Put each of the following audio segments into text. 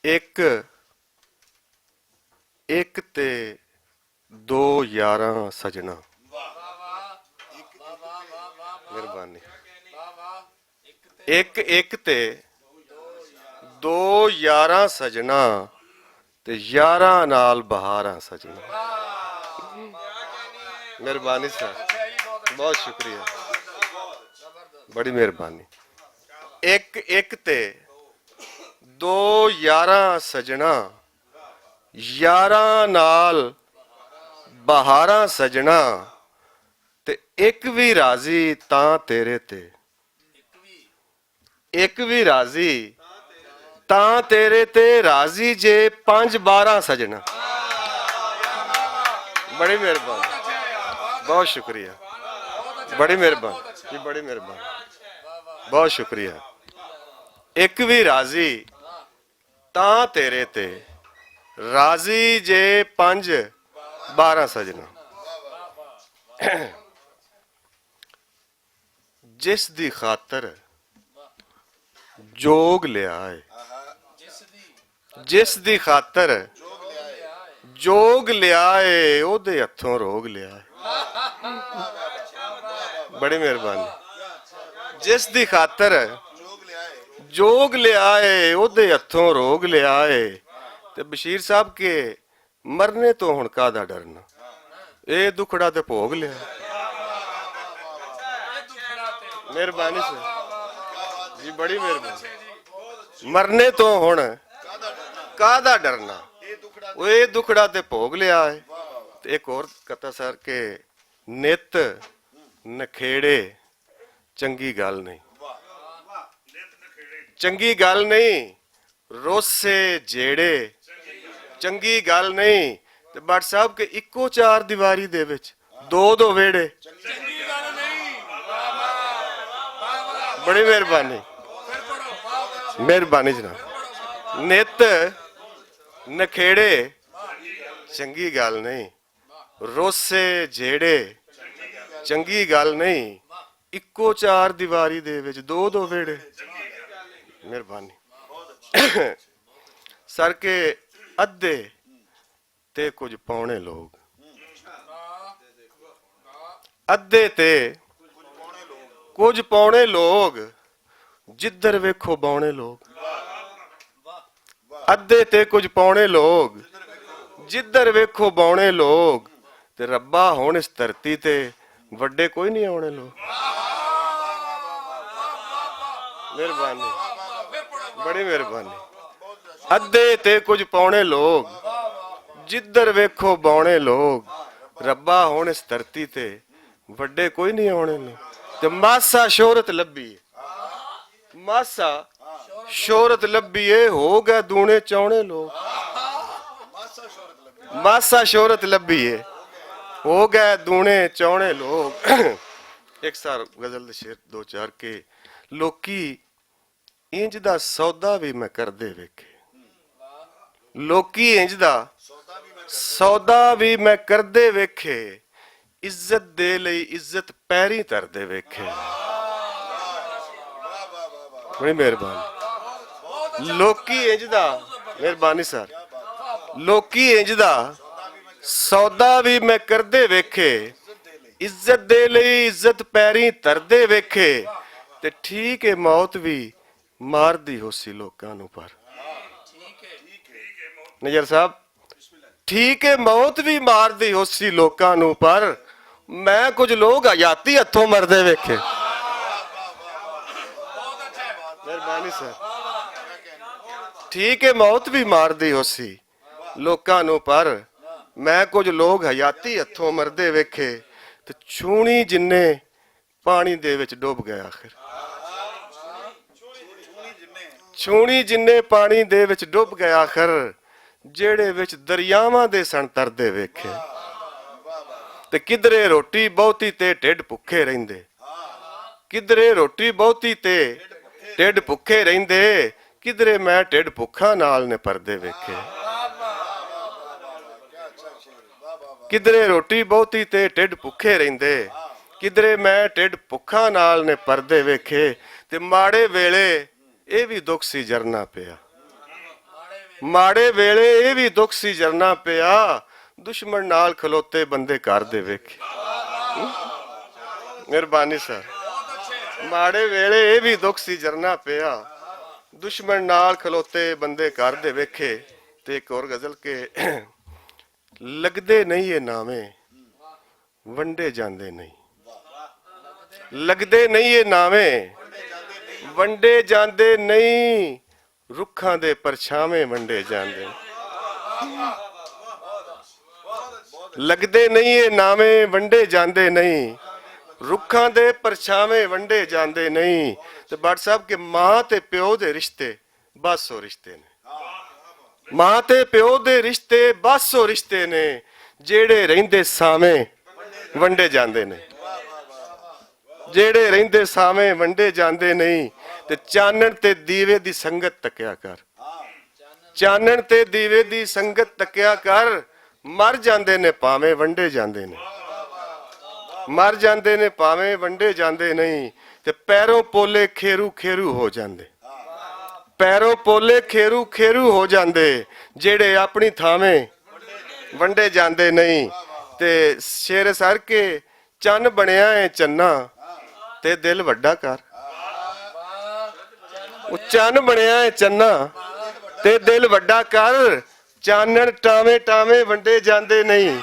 ਇੱਕ ਇੱਕ ਤੇ ਦੋ ਯਾਰਾਂ ਸਜਣਾ। ਮਿਹਰਬਾਨੀ। ਇੱਕ ਇੱਕ ਤੇ ਦੋ ਯਾਰਾਂ ਸਜਣਾ ਤੇ ਯਾਰਾਂ ਨਾਲ ਬਹਾਰਾਂ ਸਜਣਾ। ਮਿਹਰਬਾਨੀ ਸਰ, ਬਹੁਤ ਸ਼ੁਕਰੀਆ, ਬੜੀ ਮਿਹਰਬਾਨੀ। ਇੱਕ ਇੱਕ ਤੇ ਦੋ ਯਾਰਾਂ ਸਜਣਾ ਯਾਰਾਂ ਨਾਲ ਬਹਾਰਾਂ ਸਜਣਾ ਤੇ ਇੱਕ ਵੀ ਰਾਜ਼ੀ ਤਾਂ ਤੇਰੇ ਤੇ। ਇੱਕ ਵੀ ਰਾਜ਼ੀ ਤਾਂ ਤੇਰੇ ਤੇ ਰਾਜ਼ੀ ਜੇ 5-12 ਸਜਣਾ। ਬੜੀ ਮਿਹਰਬਾਨੀ, ਬਹੁਤ ਸ਼ੁਕਰੀਆ, ਬੜੀ ਮਿਹਰਬਾਨੀ ਜੀ, ਬੜੀ ਮਿਹਰਬਾਨੀ, ਬਹੁਤ ਸ਼ੁਕਰੀਆ। ਇੱਕ ਵੀ ਰਾਜ਼ੀ ਤਾਂ ਤੇਰੇ ਤੇ ਰਾਜ਼ੀ ਜੇ 5-12 ਸਜਣਾ। ਜਿਸ ਦੀ ਖਾਤਰ ਜੋਗ ਲਿਆ ਏ, ਜਿਸ ਦੀ ਖਾਤਰ ਜੋਗ ਲਿਆ ਏ ਉਹਦੇ ਹੱਥੋਂ ਰੋਗ ਲਿਆ ਏ। ਬੜੀ ਮਿਹਰਬਾਨੀ। ਜਿਸ ਦੀ ਖਾਤਰ ਜੋਗ ਲਿਆ ਏ ਉਹਦੇ ਹੱਥੋਂ ਰੋਗ ਲਿਆ ਏ। ਤੇ ਬਸ਼ੀਰ ਸਾਹਿਬ ਕੇ ਮਰਨੇ ਤੋਂ ਹੁਣ ਕਾਹਦਾ ਡਰਨਾ, ਇਹ ਦੁਖੜਾ ਤੇ ਭੋਗ ਲਿਆ। ਮਿਹਰਬਾਨੀ ਸਰ ਜੀ, ਬੜੀ ਮਿਹਰਬਾਨੀ। ਮਰਨੇ ਤੋਂ ਹੁਣ ਕਾਹਦਾ ਡਰਨਾ, ਉਹ ਇਹ ਦੁਖੜਾ ਤੇ ਭੋਗ ਲਿਆ ਹੈ। ਤੇ ਇੱਕ ਹੋਰ ਕਥਾ ਸਰ ਕੇ ਨਿਤ ਨਖੇੜੇ ਚੰਗੀ ਗੱਲ ਨਹੀਂ, ਚੰਗੀ ਗੱਲ ਨਹੀਂ। ਰੋਸੇ ਜਿਹੜੇ ਚੰਗੀ ਗੱਲ ਨਹੀਂ। ਤੇ ਬੱਟ ਸਾਹਿਬ ਕੇ ਇੱਕੋ ਚਾਰ ਦੀਵਾਰੀ ਦੇ ਵਿੱਚ ਦੋ ਦੋ ਵਿਹੜੇ। ਬੜੀ ਮਿਹਰਬਾਨੀ, ਮਿਹਰਬਾਨੀ ਜਨਾਬ। ਨਿਤ ਨਖੇੜੇ ਚੰਗੀ ਗੱਲ ਨਹੀਂ, ਰੋਸੇ ਜਿਹੜੇ ਚੰਗੀ ਗੱਲ ਨਹੀਂ। ਇੱਕੋ ਚਾਰ ਦੀਵਾਰੀ ਦੇ ਵਿੱਚ ਦੋ ਦੋ ਵਿਹੜੇ। ਮਿਹਰਬਾਨੀ ਸਰ ਕੇ ਅੱਧੇ ਤੇ ਕੁਝ ਪੌਣੇ ਲੋਕ, ਅੱਧੇ ਤੇ ਕੁਝ ਪੌਣੇ ਲੋਕ, ਜਿੱਧਰ ਵੇਖੋ ਬੌਣੇ ਲੋਕ। ਅੱਧੇ ਤੇ ਕੁਝ ਪੌਣੇ ਲੋਕ, ਜਿੱਧਰ ਵੇਖੋ ਬੌਣੇ ਲੋਕ। ਤੇ ਰੱਬਾ ਹੁਣ ਇਸ ਧਰਤੀ ਤੇ ਵੱਡੇ ਕੋਈ ਨਹੀਂ ਆਉਣੇ ਲੋਕ। ਮਿਹਰਬਾਨੀ, ਬੜੀ ਮਿਹਰਬਾਨੀ। ਅੱਧੇ ਤੇ ਕੁਝ ਪੌਣੇ ਲੋਕ, ਜਿੱਧਰ ਵੇਖੋ ਬੌਣੇ ਲੋਕ। ਰੱਬਾ ਹੁਣ ਇਸ ਧਰਤੀ ਤੇ ਵੱਡੇ ਕੋਈ ਨਹੀਂ ਆਉਣੇ ਲੋਕ। ਤੇ ਮਾਸਾ ਸ਼ੋਹਰਤ ਲੱਭੀ, ਮਾਸਾ ਸ਼ੋਹਰਤ ਲੱਭੀ ਏ ਹੋ ਗਏ ਦੂਣੇ ਚਾਉਣੇ ਲੋਕ। ਮਾਸਾ ਸ਼ੋਹਰਤ ਲੱਭੀ ਏ ਹੋ ਗਏ ਦੂਣੇ ਚਾਉਣੇ ਲੋਕ। ਇੱਕ ਸਾਰ ਗਜ਼ਲ ਦੇ ਸ਼ੇਰ ਦੋ ਚਾਰ ਕੇ ਲੋਕੀ ਇੰਜ ਦਾ ਸੌਦਾ ਵੀ ਮੈਂ ਕਰਦੇ ਵੇਖੇ। ਲੋਕੀ ਇੰਜ ਦਾ ਸੌਦਾ ਵੀ ਮੈਂ ਕਰਦੇ ਵੇਖੇ। ਇੱਜ਼ਤ ਦੇ ਲਈ ਇੱਜ਼ਤ ਪੈਰੀ ਧਰਦੇ ਵੇਖੇ। ਬੜੀ ਮਿਹਰਬਾਨੀ। ਲੋਕੀ ਇੰਜ ਦਾ, ਮਿਹਰਬਾਨੀ ਸਰ, ਲੋਕੀ ਇੰਜ ਦਾ ਸੌਦਾ ਵੀ ਮੈਂ ਕਰਦੇ ਵੇਖੇ। ਇੱਜ਼ਤ ਦੇ ਲਈ ਇੱਜ਼ਤ ਪੈਰੀ ਧਰਦੇ ਵੇਖੇ। ਤੇ ਠੀਕ ਹੈ ਮੌਤ ਵੀ ਮਾਰਦੀ ਹੋਸੀ ਲੋਕਾਂ ਨੂੰ ਪਰ। ਨਜ਼ਰ ਸਾਹਿਬ, ਠੀਕ ਹੈ ਮੌਤ ਵੀ ਮਾਰਦੀ ਹੋਸੀ ਲੋਕਾਂ ਨੂੰ ਪਰ ਮੈਂ ਕੁਝ ਲੋਕ ਹਯਾਤੀ ਹੱਥੋਂ ਮਰਦੇ ਵੇਖੇ। ਮਿਹਰਬਾਨੀ ਸਰ। ਠੀਕ ਹੈ ਮੌਤ ਵੀ ਮਾਰਦੀ ਹੋਸੀ ਲੋਕਾਂ ਨੂੰ ਪਰ ਮੈਂ ਕੁਝ ਲੋਕ ਹਯਾਤੀ ਹੱਥੋਂ ਮਰਦੇ ਵੇਖੇ। ਤੇ ਛੂਣੀ ਜਿੰਨੇ ਪਾਣੀ ਦੇ ਵਿੱਚ ਡੁੱਬ ਗਏ ਆਖਿਰ। ਛੂਣੀ ਜਿੰਨੇ ਪਾਣੀ ਦੇ ਵਿੱਚ ਡੁੱਬ ਗਏ ਆਖਰ। ਜਿਹੜੇ ਵਿੱਚ ਦਰਿਆਵਾਂ ਦੇ ਸਣ ਤਰਦੇ ਵੇਖੇ। ਤੇ ਕਿਧਰੇ ਰੋਟੀ ਬਹੁਤੀ ਤੇ ਢਿੱਡ ਭੁੱਖੇ ਰਹਿੰਦੇ। ਕਿਧਰੇ ਰੋਟੀ ਬਹੁਤੀ ਤੇ ਢਿੱਡ ਭੁੱਖੇ ਰਹਿੰਦੇ। ਕਿਧਰੇ ਮੈਂ ਢਿੱਡ ਭੁੱਖਾਂ ਨਾਲ ਨੇ ਪਰਦੇ ਵੇਖੇ। ਕਿਧਰੇ ਰੋਟੀ ਬਹੁਤੀ ਤੇ ਢਿੱਡ ਭੁੱਖੇ ਰਹਿੰਦੇ। ਕਿਧਰੇ ਮੈਂ ਢਿੱਡ ਭੁੱਖਾਂ ਨਾਲ ਨੇ ਪਰਦੇ ਵੇਖੇ। ਤੇ ਮਾੜੇ ਵੇਲੇ ਇਹ ਵੀ ਦੁੱਖ ਸੀ ਜਰਨਾ ਪਿਆ। ਮਾੜੇ ਵੇਲੇ ਇਹ ਵੀ ਦੁੱਖ ਸੀ ਜਰਨਾ ਪਿਆ, ਦੁਸ਼ਮਣ ਨਾਲ ਖਲੋਤੇ ਬੰਦੇ ਘਰ ਦੇ ਵੇਖੇ। ਮਿਹਰਬਾਨੀ ਸਰ। ਮਾੜੇ ਵੇਲੇ ਇਹ ਵੀ ਦੁੱਖ ਸੀ ਜਰਨਾ ਪਿਆ, ਦੁਸ਼ਮਣ ਨਾਲ ਖਲੋਤੇ ਬੰਦੇ ਘਰ ਦੇ ਵੇਖੇ। ਤੇ ਇੱਕ ਹੋਰ ਗਜ਼ਲ ਕੇ ਲੱਗਦੇ ਨਹੀਂ ਇਹ ਨਾਵੇਂ ਵੰਡੇ ਜਾਂਦੇ ਨਹੀਂ, ਲੱਗਦੇ ਨਹੀਂ ਇਹ ਨਾਵੇਂ ਵੰਡੇ ਜਾਂਦੇ ਨਹੀਂ, ਰੁੱਖਾਂ ਦੇ ਪਰਛਾਵੇਂ ਵੰਡੇ ਜਾਂਦੇ। ਲੱਗਦੇ ਨਹੀਂ ਇਹ ਨਾਵੇਂ ਵੰਡੇ ਜਾਂਦੇ ਨਹੀਂ, ਰੁੱਖਾਂ ਦੇ ਪਰਛਾਵੇਂ ਵੰਡੇ ਜਾਂਦੇ ਨਹੀਂ। ਤੇ ਭੱਟ ਸਾਹਿਬ ਕਿ ਮਾਂ ਤੇ ਪਿਓ ਦੇ ਰਿਸ਼ਤੇ ਬਸ ਉਹ ਰਿਸ਼ਤੇ ਨੇ, ਮਾਂ ਤੇ ਪਿਓ ਦੇ ਰਿਸ਼ਤੇ ਬਸ ਉਹ ਰਿਸ਼ਤੇ ਨੇ, ਜਿਹੜੇ ਰਹਿੰਦੇ ਸਾਵੇਂ ਵੰਡੇ ਜਾਂਦੇ ਨੇ, ਜਿਹੜੇ ਰਹਿੰਦੇ ਸਾਵੇਂ ਵੰਡੇ ਜਾਂਦੇ ਨਹੀਂ। ਤੇ ਚਾਨਣ ਤੇ ਦੀਵੇ ਦੀ ਸੰਗਤ ਤੱਕਿਆ ਕਰ, ਚਾਨਣ ਤੇ ਦੀਵੇ ਦੀ ਸੰਗਤ ਤੱਕਿਆ ਕਰ, ਮਰ ਜਾਂਦੇ ਨੇ ਭਾਵੇਂ ਵੰਡੇ ਜਾਂਦੇ ਨੇ, ਮਰ ਜਾਂਦੇ ਨੇ ਭਾਵੇਂ ਵੰਡੇ ਜਾਂਦੇ ਨਹੀਂ। ਤੇ ਪੈਰੋਂ ਪੋਲੇ ਖੇਰੂ ਖੇਰੂ ਹੋ ਜਾਂਦੇ, ਪੈਰੋਂ ਪੋਲੇ ਖੇਰੂ ਖੇਰੂ ਹੋ ਜਾਂਦੇ, ਜਿਹੜੇ ਆਪਣੀ ਥਾਵੇਂ ਵੰਡੇ ਜਾਂਦੇ ਨਹੀਂ। ਤੇ ਸ਼ੇਰ ਸਰ ਕੇ ਚੰਨ ਬਣਿਆ ਏ ਚੰਨਾ ਤੇ ਦਿਲ ਵੱਡਾ ਕਰ, ਉਹ ਚੰਨ ਬਣਿਆ ਏ ਚੰਨਾ ਤੇ ਦਿਲ ਵੱਡਾ ਕਰ, ਚਾਨਣ ਟਾਵੇਂ ਟਾਵੇਂ ਵੰਡੇ ਜਾਂਦੇ ਨਹੀਂ,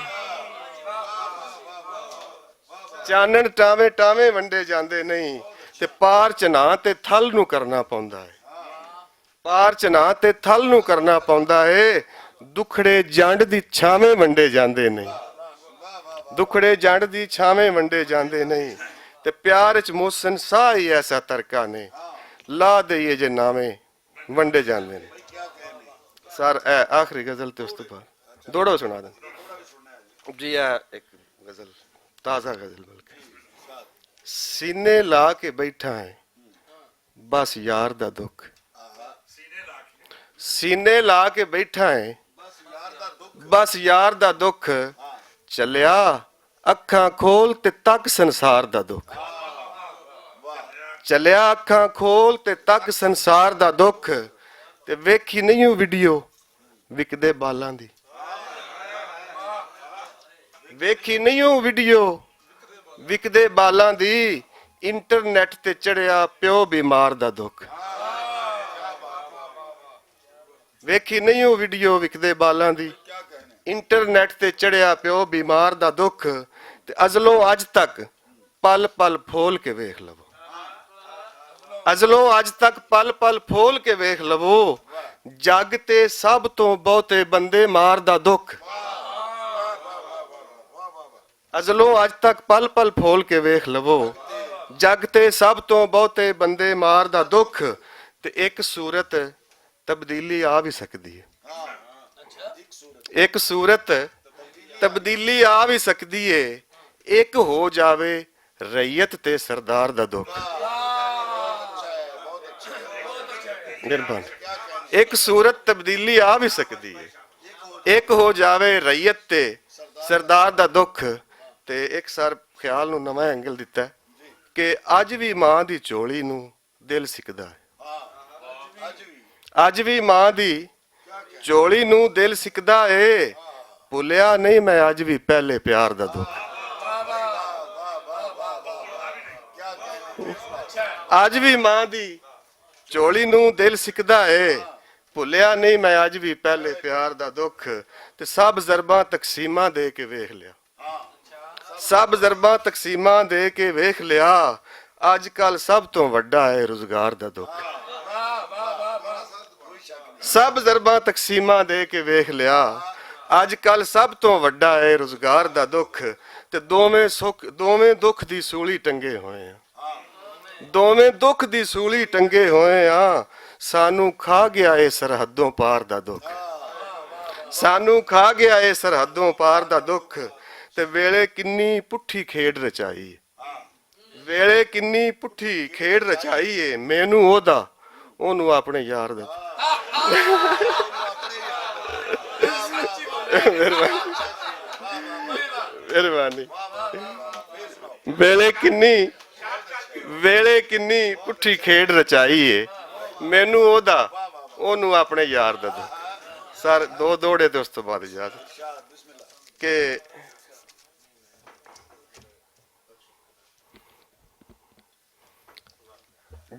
ਚਾਨਣ ਟਾਵੇਂ ਟਾਵੇਂ ਵੰਡੇ ਜਾਂਦੇ ਨਹੀਂ। ਤੇ ਪਾਰ ਚਨਾ ਤੇ ਥਲ ਨੂੰ ਕਰਨਾ ਪਾਉਂਦਾ ਹੈ, ਪਾਰ ਚਨਾ ਤੇ ਥਲ ਨੂੰ ਕਰਨਾ ਪਾਉਂਦਾ ਏ, ਦੁਖੜੇ ਜੰਡ ਦੀ ਛਾਵੇਂ ਵੰਡੇ ਜਾਂਦੇ ਨਹੀਂ, ਦੁਖੜੇ ਜੰਡ ਦੀ ਛਾਵੇਂ ਵੰਡੇ ਜਾਂਦੇ ਨਹੀਂ। ਤੇ ਪਿਆਰ ਚ ਮੋਸਨ ਸਾਹ ਹੀ ਐਸਾ ਤਰਕਾ ਨੇ, ਲਾ ਦਈਏ ਜੇ ਨਾਵੇਂ ਵੰਡੇ ਜਾਂਦੇ ਨੇ। ਸਰ ਇਹ ਆਖਰੀ ਗਜ਼ਲ ਤੇ ਉਸ ਤੋਂ ਬਾਅਦ ਦੋੜੋ ਸੁਣਾ ਦੇਣ ਜੀ। ਇਹ ਇੱਕ ਗਜ਼ਲ ਤਾਜ਼ਾ ਗਜ਼ਲ ਬਲਕਿ, ਸੀਨੇ ਲਾ ਕੇ ਬੈਠਾ ਹੈ ਬਸ ਯਾਰ ਦਾ ਦੁੱਖ, ਸੀਨੇ ਲਾ ਕੇ ਬੈਠਾ ਹੈ ਬਸ ਯਾਰ ਦਾ ਦੁੱਖ, ਚੱਲਿਆ ਅੱਖਾਂ ਖੋਲ ਤੇ ਤੱਕ ਸੰਸਾਰ ਦਾ ਦੁੱਖ, ਚੱਲਿਆ ਅੱਖਾਂ ਖੋਲ ਤੇ ਤੱਕ ਸੰਸਾਰ ਦਾ ਦੁੱਖ। ਤੇ ਵੇਖੀ ਨਹੀਂ ਉਹ ਵੀਡੀਓ ਵਿਕਦੇ ਬਾਲਾਂ ਦੀ, ਵੇਖੀ ਨਹੀਂ ਉਹ ਵੀਡੀਓ ਵਿਕਦੇ ਬਾਲਾਂ ਦੀ, ਇੰਟਰਨੈਟ ਤੇ ਚੜਿਆ ਪਿਓ ਬਿਮਾਰ ਦਾ ਦੁੱਖ, ਵੇਖੀ ਨਹੀਂ ਉਹ ਵੀਡੀਓ ਵਿਕਦੇ ਬਾਲਾਂ ਦੀ, ਇੰਟਰਨੈਟ ਤੇ ਚੜਿਆ ਪਿਓ ਬਿਮਾਰ ਦਾ ਦੁੱਖ। ਤੇ ਅਜ਼ਲੋਂ ਅੱਜ ਤੱਕ ਪਲ ਪਲ ਫੋਲ ਕੇ ਵੇਖ ਲਵੋ, ਅਜ਼ਲੋਂ ਅੱਜ ਤੱਕ ਪਲ ਪਲ ਫੋਲ ਕੇ ਵੇਖ ਲਵੋ, ਜੱਗ ਤੇ ਸਭ ਤੋਂ ਬਹੁਤੇ ਬੰਦੇ ਮਾਰ ਦਾ ਦੁੱਖ, ਅਜ਼ਲੋਂ ਅੱਜ ਤੱਕ ਪਲ ਪਲ ਫੋਲ ਕੇ ਵੇਖ ਲਵੋ, ਜੱਗ ਤੇ ਸਭ ਤੋਂ ਬਹੁਤੇ ਬੰਦੇ ਮਾਰ ਦਾ ਦੁੱਖ। ਤੇ ਇੱਕ ਸੂਰਤ ਤਬਦੀਲੀ ਆ ਵੀ ਸਕਦੀ ਹੈ, ਇੱਕ ਸੂਰਤ ਤਬਦੀਲੀ ਆ ਵੀ ਸਕਦੀ ਏ, ਇੱਕ ਹੋ ਜਾਵੇ ਰਈਅਤ ਤੇ ਸਰਦਾਰ ਦਾ ਦੁੱਖ। ਮਿਹਰਬਾਨੀ। ਇੱਕ ਸੂਰਤ ਤਬਦੀਲੀ ਆ ਵੀ ਸਕਦੀ ਏ, ਇੱਕ ਹੋ ਜਾਵੇ ਰਈਅਤ ਤੇ ਸਰਦਾਰ ਦਾ ਦੁੱਖ। ਤੇ ਇੱਕ ਸਰ ਖਿਆਲ ਨੂੰ ਨਵਾਂ ਐਂਗਲ ਦਿੱਤਾ ਕਿ ਅੱਜ ਵੀ ਮਾਂ ਦੀ ਝੋਲੀ ਨੂੰ ਦਿਲ ਸਿੱਕਦਾ ਹੈ, ਅੱਜ ਵੀ ਮਾਂ ਦੀ ਝੋਲੀ ਨੂੰ ਦਿਲ ਸਿੱਕਦਾ ਏ, ਭੁੱਲਿਆ ਨਹੀਂ ਮੈਂ ਅੱਜ ਵੀ ਪਹਿਲੇ ਪਿਆਰ ਦਾ ਦੁੱਖ, ਅੱਜ ਵੀ ਮਾਂ ਦੀ ਝੋਲੀ ਨੂੰ ਦਿਲ ਸਿੱਕਦਾ ਏ, ਭੁੱਲਿਆ ਨਹੀਂ ਮੈਂ ਅੱਜ ਵੀ ਪਹਿਲੇ ਪਿਆਰ ਦਾ ਦੁੱਖ। ਤੇ ਸਭ ਜ਼ਰਬਾਂ ਤਕਸੀਮਾਂ ਦੇ ਕੇ ਵੇਖ ਲਿਆ, ਸਭ ਜ਼ਰਬਾਂ ਤਕਸੀਮਾਂ ਦੇ ਕੇ ਵੇਖ ਲਿਆ, ਅੱਜ ਕੱਲ ਸਭ ਤੋਂ ਵੱਡਾ ਹੈ ਰੁਜ਼ਗਾਰ ਦਾ ਦੁੱਖ, ਸਭ ਜ਼ਰਬਾਂ ਤਕਸੀਮਾਂ ਦੇ ਕੇ ਵੇਖ ਲਿਆ, ਅੱਜ ਕੱਲ ਸਭ ਤੋਂ ਵੱਡਾ ਹੈ ਰੁਜ਼ਗਾਰ ਦਾ ਦੁੱਖ। ਤੇ ਦੋਵੇਂ ਸੁੱਖ ਦੋਵੇਂ ਦੁੱਖ ਦੀ ਸੂਲੀ ਟੰਗੇ ਹੋਏ ਆ, ਦੋਵੇਂ ਦੁੱਖ ਦੀ ਸੂਲੀ ਟੰਗੇ ਹੋਏ ਆ, ਸਾਨੂੰ ਖਾ ਗਿਆ ਏ ਸਰਹੱਦੋਂ ਪਾਰ ਦਾ ਦੁੱਖ, ਸਾਨੂੰ ਖਾ ਗਿਆ ਏ ਸਰਹੱਦੋਂ ਪਾਰ ਦਾ ਦੁੱਖ। ਤੇ ਵੇਲੇ ਕਿੰਨੀ ਪੁੱਠੀ ਖੇਡ ਰਚਾਈ, ਵੇਲੇ ਕਿੰਨੀ ਪੁੱਠੀ ਖੇਡ ਰਚਾਈ ਏ, ਮੈਨੂੰ ਉਹਦਾ ਉਹਨੂੰ ਆਪਣੇ ਯਾਰ ਦਾ। ਮਿਹਰਬਾਨੀ। ਵੇਲੇ ਕਿੰਨੀ ਪੁੱਠੀ ਖੇਡ ਰਚਾਈ ਏ, ਮੈਨੂੰ ਉਹਦਾ ਉਹਨੂੰ ਆਪਣੇ ਯਾਰ ਦਾ ਦੁੱਖ। ਸਰ ਦੋ ਦੌੜੇ ਤੇ ਉਸ ਤੋਂ ਬਾਅਦ ਇਜਾਜ਼ਤ ਕਿ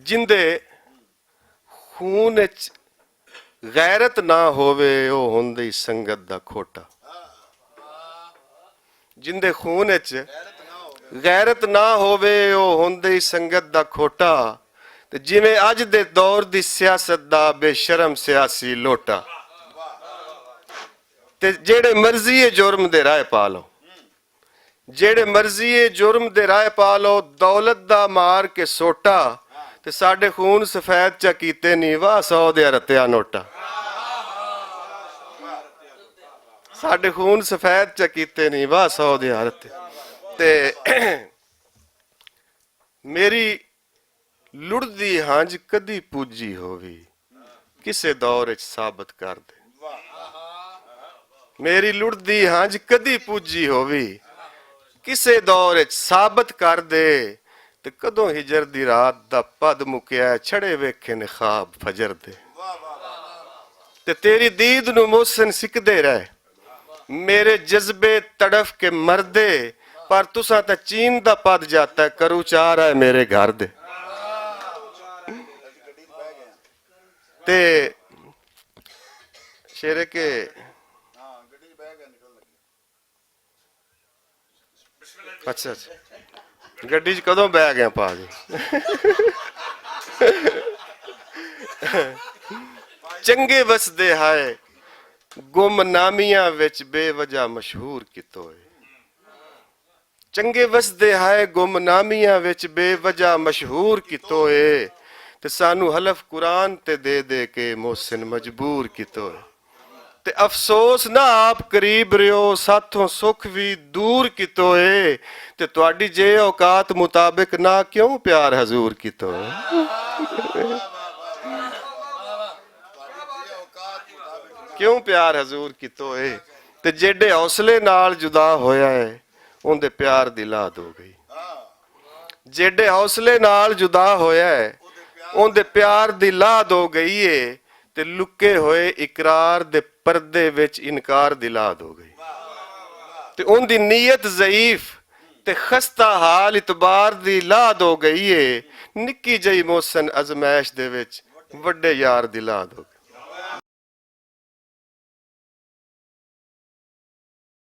ਜਿੰਦੇ ਖੂਨ ਵਿੱਚ ਗੈਰਤ ਨਾ ਹੋਵੇ ਉਹ ਹੁੰਦੀ ਸੰਗਤ ਦਾ ਖੋਟਾ। ਜਿੰਦੇ ਖੂਨ ਵਿੱਚ ਗੈਰਤ ਨਾ ਹੋਵੇ ਉਹ ਹੁੰਦੀ ਸੰਗਤ ਦਾ ਖੋਟਾ। ਤੇ ਜਿਵੇਂ ਅੱਜ ਦੇ ਦੌਰ ਦੀ ਸਿਆਸਤ ਦਾ ਬੇਸ਼ਰਮ ਸਿਆਸੀ ਲੋਟਾ। ਤੇ ਜਿਹੜੇ ਮਰਜ਼ੀ ਜੁਰਮ ਦੇ ਰਾਹ ਪਾ ਲਓ, ਜਿਹੜੇ ਮਰਜ਼ੀ ਜੁਰਮ ਦੇ ਰਾਹ ਪਾ ਲਓ, ਦੌਲਤ ਦਾ ਮਾਰ ਕੇ ਸੋਟਾ। ਤੇ ਸਾਡੇ ਖੂਨ ਸਫੈਦ ਚਾ ਕੀਤੇ ਨੀ ਵਾਹ 100 ਦੇ ਰਤਿਆ ਨੋਟਾ। ਸਾਡੇ ਖੂਨ ਸਫੈਦ ਚਾ ਕੀਤੇ ਨੀ ਵਾਹ 100 ਦੇ ਰਤਿਆ। ਤੇ ਮੇਰੀ ਲੁੜਦੀ ਹੰਝ ਕਦੀ ਪੂਜੀ ਹੋਵੇ ਕਿਸੇ ਦੌਰ ਵਿੱਚ ਸਾਬਤ ਕਰ ਦੇ। ਮੇਰੀ ਲੁੜਦੀ ਹੰਝ ਕਦੀ ਪੂਜੀ ਹੋਵੇ ਕਿਸੇ ਦੌਰ ਵਿੱਚ ਸਾਬਤ ਕਰ ਦੇ। ਤੇ ਕਦੋਂ ਹਿਜਰ ਦੀ ਰਾਤ ਦਾ ਪਦ ਮੁਕਿਆ ਛੜੇ ਵੇਖੇ ਨੇ ਖਾਬ ਫਜਰ ਦੇ। ਤੇ ਤੇਰੀ ਦੀਦ ਨੂੰ ਮੋਹਸਨ ਸਿੱਖਦੇ ਰਹੇ ਮੇਰੇ ਜਜ਼ਬੇ ਤੜਫ ਕੇ ਮਰਦੇ। ਪਰ ਤੁਸਾਂ ਤਾਂ ਚੀਨ ਦਾ ਪਦ ਜਾਤਾ ਕਰੂ ਚਾਹ ਹੈ ਮੇਰੇ ਘਰ ਦੇ। ਤੇ ਸ਼ੇਰੇ ਕੇ ਅੱਛਾ ਗੱਡੀ 'ਚ ਕਦੋਂ ਬਹਿ ਗਿਆ ਪਾ ਜੀ। ਚੰਗੇ ਵਸਦੇ ਹਾਏ ਗੁਮਨਾਮੀਆਂ ਵਿੱਚ ਬੇਵਜ੍ਹਾ ਮਸ਼ਹੂਰ ਕਿਤੋਏ। ਚੰਗੇ ਵਸਦੇ ਹਾਏ ਗੁਮਨਾਮੀਆਂ ਵਿੱਚ ਬੇਵਜ੍ਹਾ ਮਸ਼ਹੂਰ ਕਿਤੋਏ। ਤੇ ਸਾਨੂੰ ਹਲਫ ਕੁਰਾਨ ਤੇ ਦੇ ਦੇ ਕੇ ਮੋਹਸਿਨ ਮਜਬੂਰ ਕਿਤੋਏ। ਤੇ ਅਫਸੋਸ ਨਾ ਆਪ ਕਰੀਬ ਰਿਓ ਸਾਥੋਂ ਸੁਖ ਵੀ ਦੂਰ ਕਿਤੋਏ। ਤੇ ਤੁਹਾਡੀ ਜੇ ਔਕਾਤ ਮੁਤਾਬਿਕ ਨਾ ਕਿਉਂ ਪਿਆਰ ਹਜ਼ੂਰ ਕਿਤੋਏ। ਕਿਉਂ ਪਿਆਰ ਹਜ਼ੂਰ ਕਿਤੋਏ। ਤੇ ਜਿਹੜੇ ਹੌਸਲੇ ਨਾਲ ਜੁਦਾ ਹੋਇਆ ਹੈ ਉਹਦੇ ਪਿਆਰ ਦੀ ਲਾਦ ਹੋ ਗਈ। ਜਿਹੜੇ ਹੌਸਲੇ ਨਾਲ ਜੁਦਾ ਹੋਇਆ ਹੈ ਉਹਦੇ ਪਿਆਰ ਦੀ ਲਾਦ ਹੋ ਗਈ ਏ। ਤੇ ਲੁਕੇ ਹੋਏ ਇਕਰਾਰ ਦੇ ਪਰਦੇ ਵਿੱਚ ਇਨਕਾਰ ਦੀ ਲਾਦ ਹੋ ਗਈ। ਤੇ ਉਹਦੀ ਨੀਅਤ ਜ਼ਈਫ ਤੇ ਖਸਤਾ ਹਾਲ ਇਤਬਾਰ ਦੀ ਲਾਦ ਹੋ ਗਈ ਏ। ਨਿੱਕੀ ਜਿਹੀ ਮੋਹਸਨ ਅਜ਼ਮੈਸ਼ ਦੇ ਵਿੱਚ ਵੱਡੇ ਯਾਰ ਦੀ ਲਾਦ ਹੋ ਗਈ।